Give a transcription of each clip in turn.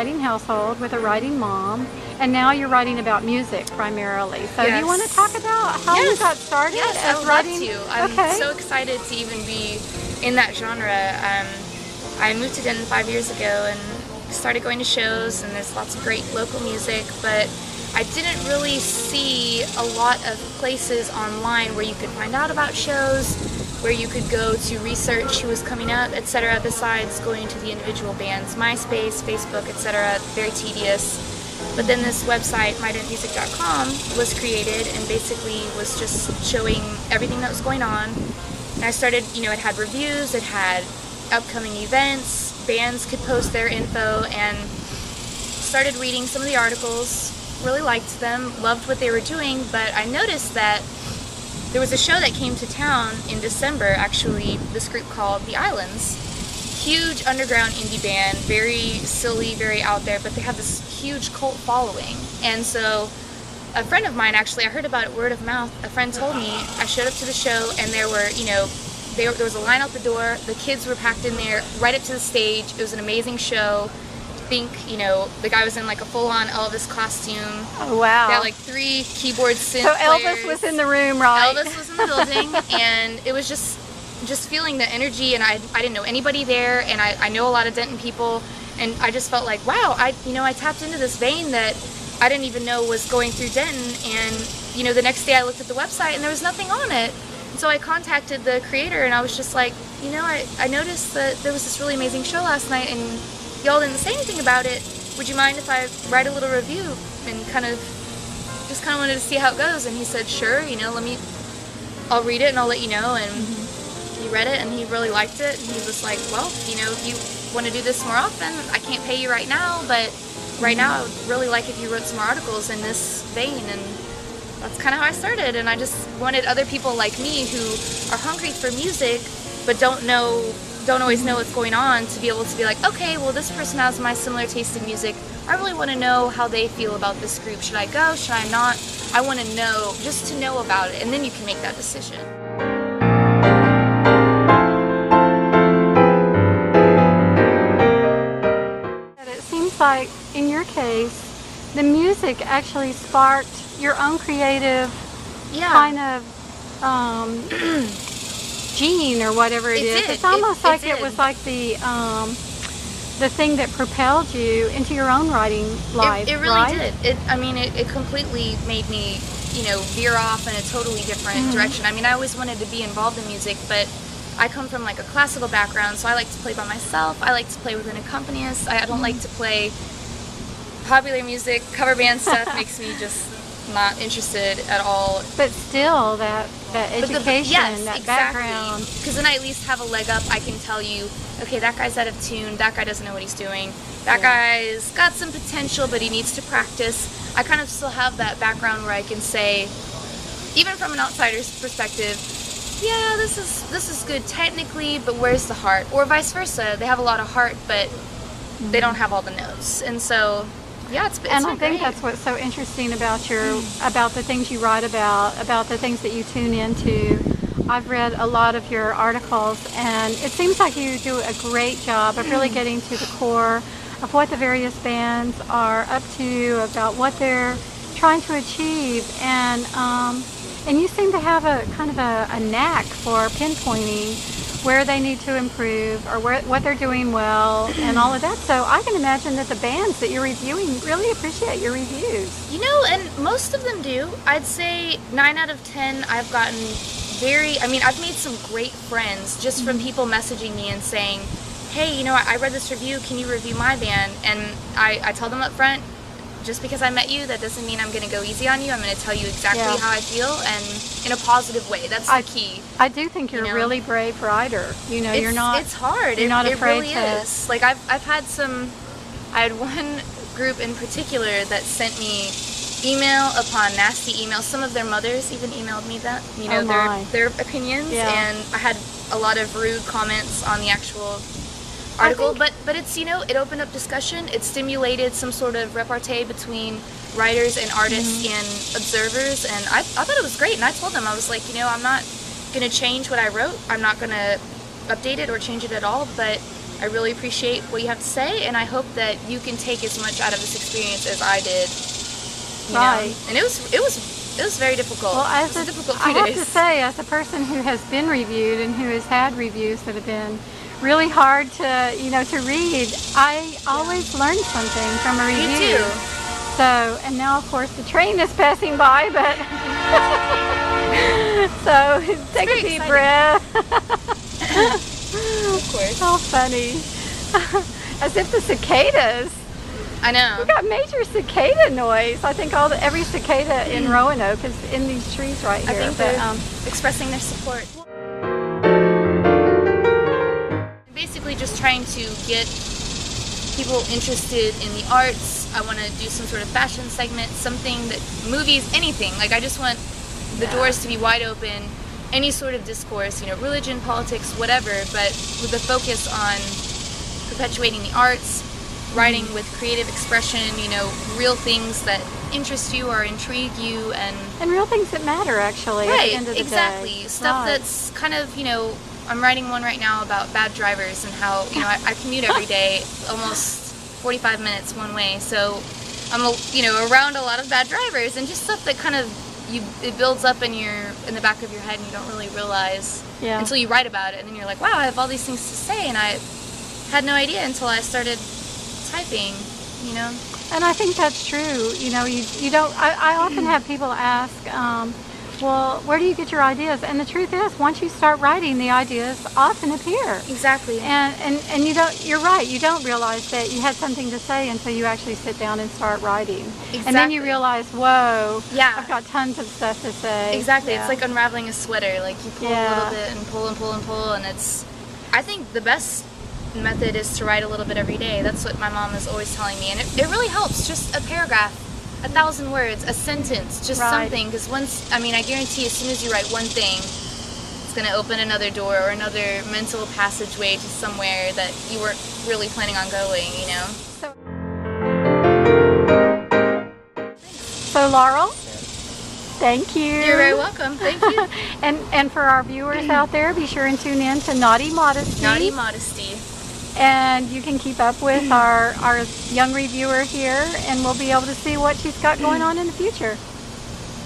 writing household with a writing mom, and now you're writing about music primarily. So do you want to talk about how you got started as writing? Yes, I would love to. I'm so excited to even be in that genre. I moved to Denton 5 years ago and started going to shows, and there's lots of great local music, but I didn't really see a lot of places online where you could find out about shows, where you could go to research who was coming up, etc., besides going to the individual bands. MySpace, Facebook, etc., very tedious. But then this website, mydentmusic.com, was created and basically was just showing everything that was going on. And I started, it had reviews, it had upcoming events, bands could post their info, and started reading some of the articles. Really liked them, loved what they were doing, but I noticed that there was a show that came to town in December, actually, this group called The Islands. Huge underground indie band, very silly, very out there, but they have this huge cult following. And so a friend of mine, actually, I heard about it word of mouth. A friend told me, I showed up to the show, and there were, there was a line out the door, the kids were packed in there, right up to the stage. It was an amazing show. The guy was in like a full-on Elvis costume. Oh, wow. They had like 3 keyboard synth So Elvis players. was in the room, right? Elvis was in the building, and it was just feeling the energy, and I didn't know anybody there, and I know a lot of Denton people, and I just felt like, wow, I tapped into this vein that I didn't even know was going through Denton, and the next day I looked at the website and there was nothing on it. And so I contacted the creator, and I was just like, I noticed that there was this really amazing show last night, and y'all didn't say anything about it. Would you mind if I write a little review? And just wanted to see how it goes. And he said, sure, I'll read it and I'll let you know. And he read it and he really liked it. And he was like, well, if you want to do this more often, I can't pay you right now, but right now I would really like if you wrote some articles in this vein. And that's kind of how I started. And I just wanted other people like me who are hungry for music but don't always know what's going on to be able to be like, okay, well, this person has my similar taste in music. I really want to know how they feel about this group. Should I go? Should I not? I want to know, just to know about it, and then you can make that decision. It seems like, in your case, the music actually sparked your own creative kind of gene or whatever it is. It's almost like it was like the thing that propelled you into your own writing life. It really did. It completely made me, veer off in a totally different direction. I always wanted to be involved in music, but I come from like a classical background, so I like to play by myself. I like to play with an accompanist. I don't like to play popular music. Cover band stuff makes me just not interested at all. But still, that education, background. Because then I at least have a leg up. I can tell you, okay, that guy's out of tune. That guy doesn't know what he's doing. That guy's got some potential, but he needs to practice. I kind of still have that background where I can say, even from an outsider's perspective, yeah, this is good technically, but where's the heart? Or vice versa. They have a lot of heart, but they don't have all the notes. And so, yeah, it's and I think great. that's what's so interesting about about the things you write about the things that you tune into. I've read a lot of your articles, and it seems like you do a great job of really getting to the core of what the various bands are up to, about what they're trying to achieve, and you seem to have a kind of a knack for pinpointing where they need to improve or what they're doing well and all of that. So I can imagine that the bands that you're reviewing really appreciate your reviews. And most of them do. I'd say 9 out of 10 I've gotten I've made some great friends just from people messaging me and saying, hey, I read this review, can you review my band? And I tell them up front, just because I met you, that doesn't mean I'm going to go easy on you. I'm going to tell you exactly how I feel, and in a positive way. That's the key. I do think you're a really brave writer. You're not. It's hard. You're not afraid really is. Like I had one group in particular that sent me email upon nasty email. Some of their mothers even emailed me that, their opinions, and I had a lot of rude comments on the actual article, but it's, it opened up discussion. It stimulated some sort of repartee between writers and artists and observers, and I thought it was great. And I told them, I was like, I'm not going to change what I wrote. I'm not going to update it or change it at all, but I really appreciate what you have to say, and I hope that you can take as much out of this experience as I did. You know? And it was very difficult. Well, it was a difficult few I have days. to say, as a person who has been reviewed and who has had reviews that have been really hard to, you know, to read, I always learn something from a review. Me too. So, and now of course the train is passing by, but so take a deep breath. Of course. So funny. As if the cicadas. I know. We got major cicada noise. I think every cicada in Roanoke is in these trees right here. I think they're expressing their support. Basically just trying to get people interested in the arts. I want to do some sort of fashion segment, something that, movies, anything. Like, I just want the doors to be wide open, any sort of discourse, you know, religion, politics, whatever, but with a focus on perpetuating the arts, writing with creative expression, you know, real things that interest you or intrigue you, and real things that matter, actually, at the end of the exactly. day. Stuff that's kind of, you know, I'm writing one right now about bad drivers and how, you know, I commute every day, almost 45 minutes one way, so I'm, you know, around a lot of bad drivers, and just stuff that kind of, it builds up in the back of your head, and you don't really realize until you write about it, and then you're like, wow, I have all these things to say, and I had no idea until I started typing, you know. And I think that's true. You know, you don't. I often have people ask, well, where do you get your ideas? And the truth is, once you start writing, the ideas often appear. Exactly. And you don't. You're right. You don't realize that you had something to say until you actually sit down and start writing. Exactly. And then you realize, whoa, yeah, I've got tons of stuff to say. Exactly. Yeah. It's like unraveling a sweater. Like, you pull a little bit and pull and pull and pull, and it's. I think the best method is to write a little bit every day. That's what my mom is always telling me, and it really helps. Just a paragraph, 1,000 words, a sentence, just something, because once, I mean, I guarantee as soon as you write one thing, it's going to open another door or another mental passageway to somewhere that you weren't really planning on going, you know. So Laurel, thank you. You're very welcome. Thank you. and for our viewers out there, be sure and tune in to Naughty Modesty. Naughty Modesty. And you can keep up with our young reviewer here, and we'll be able to see what she's got going on in the future.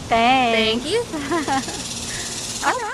Thanks. Thank you. All right.